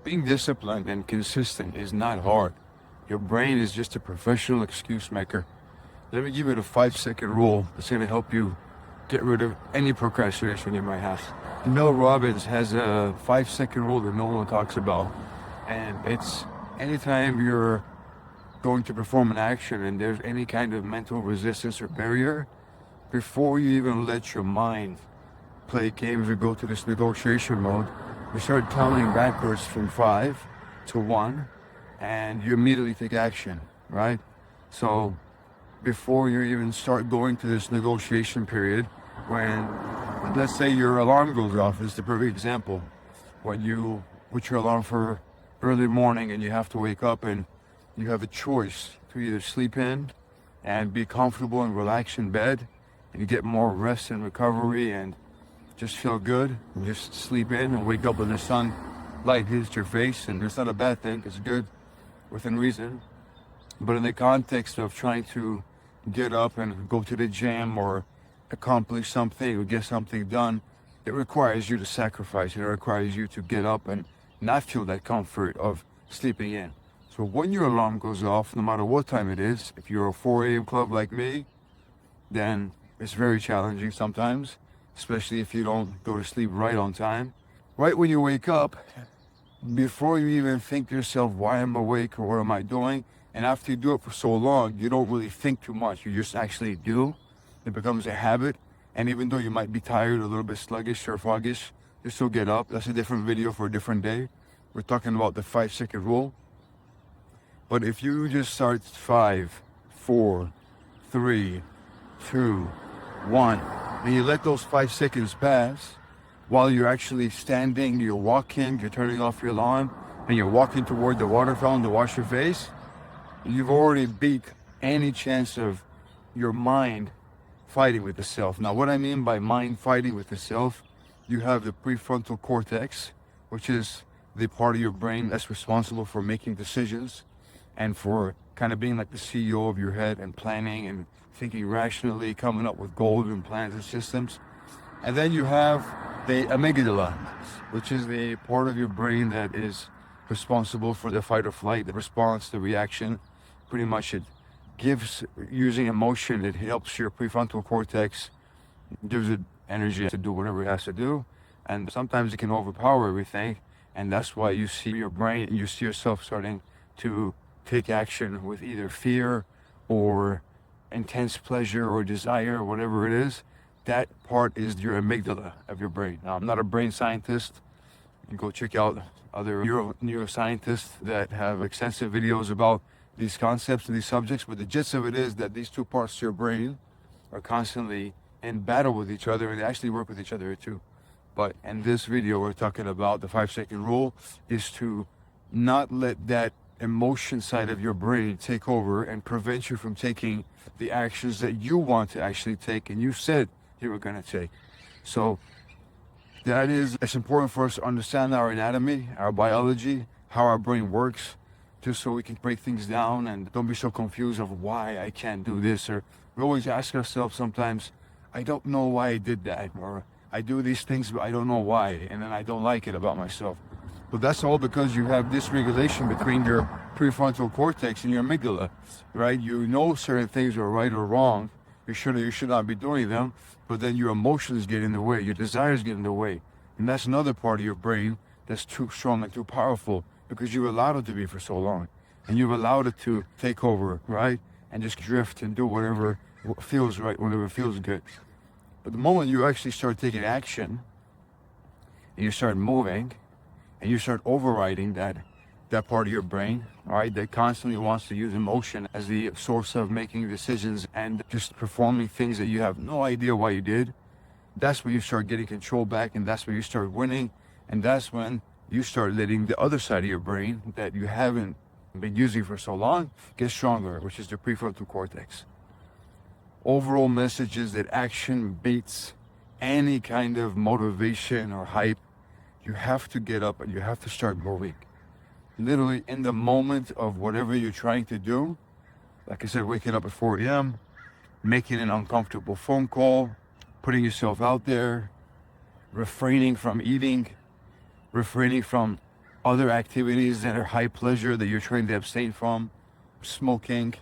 Being disciplined and consistent is not hard. Your brain is just a professional excuse maker. Let me give you the 5-second rule that's going to help you get rid of any procrastination you might have. Mel Robbins has a 5-second rule that no one talks about. And it's anytime you're going to perform an action and there's any kind of mental resistance or barrier, before you even let your mind play games or go to this negotiation mode, you start counting backwards from 5 to 1, and you immediately take action, right? So before you even start going to this negotiation period, when, let's say your alarm goes off, is the perfect example. When you put your alarm for early morning and you have to wake up and you have a choice to either sleep in and be comfortable and relax in bed, and you get more rest and recovery and just feel good, and just sleep in and wake up when the sun light hits your face, and it's not a bad thing, it's good within reason. But in the context of trying to get up and go to the gym or accomplish something or get something done, it requires you to sacrifice. It requires you to get up and not feel that comfort of sleeping in. So when your alarm goes off, no matter what time it is, if you're a 4 a.m. club like me, then it's very challenging sometimes, especially if you don't go to sleep right on time. Right when you wake up, before you even think to yourself, why am I awake or what am I doing? And after you do it for so long, you don't really think too much. You just actually do. It becomes a habit. And even though you might be tired, a little bit sluggish or foggish, you still get up. That's a different video for a different day. We're talking about the 5-second rule. But if you just start 5, 4, 3, 2, 1, and you let those 5 seconds pass, while you're actually standing, you're walking, you're turning off your alarm, and you're walking toward the water fountain to wash your face, you've already beat any chance of your mind fighting with the self. Now, what I mean by mind fighting with the self, you have the prefrontal cortex, which is the part of your brain that's responsible for making decisions and for kind of being like the CEO of your head and planning and thinking rationally, coming up with goals and plans and systems. And then you have the amygdala, which is the part of your brain that is responsible for the fight or flight, the response, the reaction. Pretty much it gives, using emotion, it helps your prefrontal cortex, gives it energy to do whatever it has to do. And sometimes it can overpower everything. And that's why you see your brain and you see yourself starting to take action with either fear or intense pleasure or desire or whatever it is. That part is your amygdala of your brain. Now, I'm not a brain scientist. You can go check out other neuroscientists that have extensive videos about these concepts and these subjects, but the gist of it is that these two parts of your brain are constantly in battle with each other, and they actually work with each other too. But in this video, we're talking about the 5-second rule is to not let that emotion side of your brain take over and prevent you from taking the actions that you want to actually take and you said you were going to take. So it's important for us to understand our anatomy, our biology, how our brain works, just so we can break things down and don't be so confused of why I can't do this. Or we always ask ourselves sometimes, I don't know why I did that, or I do these things, but I don't know why, and then I don't like it about myself. But that's all because you have dysregulation between your prefrontal cortex and your amygdala, right? You know certain things are right or wrong. You should not be doing them, but then your emotions get in the way, your desires get in the way. And that's another part of your brain that's too strong and too powerful because you allowed it to be for so long. And you've allowed it to take over, right? And just drift and do whatever feels right, whatever feels good. But the moment you actually start taking action, and you start moving, and you start overriding that part of your brain, all right, that constantly wants to use emotion as the source of making decisions and just performing things that you have no idea why you did, that's when you start getting control back, and that's when you start winning, and that's when you start letting the other side of your brain that you haven't been using for so long get stronger, which is the prefrontal cortex. Overall message is that action beats any kind of motivation or hype. You have to get up and you have to start moving. Literally in the moment of whatever you're trying to do, like I said, waking up at 4 a.m., making an uncomfortable phone call, putting yourself out there, refraining from eating, refraining from other activities that are high pleasure that you're trying to abstain from, smoking,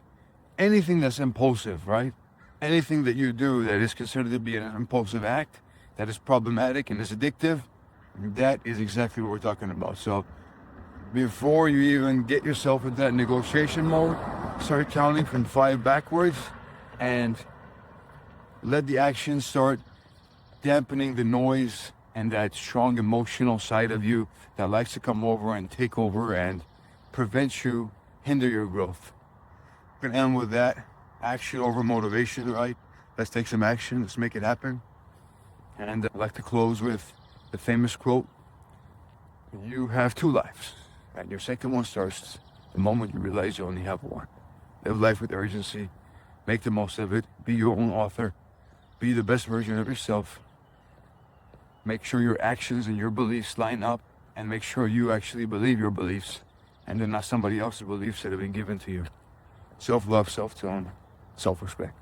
anything that's impulsive, right? Anything that you do that is considered to be an impulsive act, that is problematic and is addictive, that is exactly what we're talking about. So before you even get yourself into that negotiation mode, start counting from 5 backwards and let the action start dampening the noise and that strong emotional side of you that likes to come over and take over and prevent you, hinder your growth. We're gonna end with that. Action over motivation, right? Let's take some action, let's make it happen. And I'd like to close with the famous quote, you have 2 lives, and your second one starts the moment you realize you only have one. Live life with urgency, make the most of it, be your own author, be the best version of yourself. Make sure your actions and your beliefs line up, and make sure you actually believe your beliefs and they're not somebody else's beliefs that have been given to you. Self-love, self-tone, self-respect.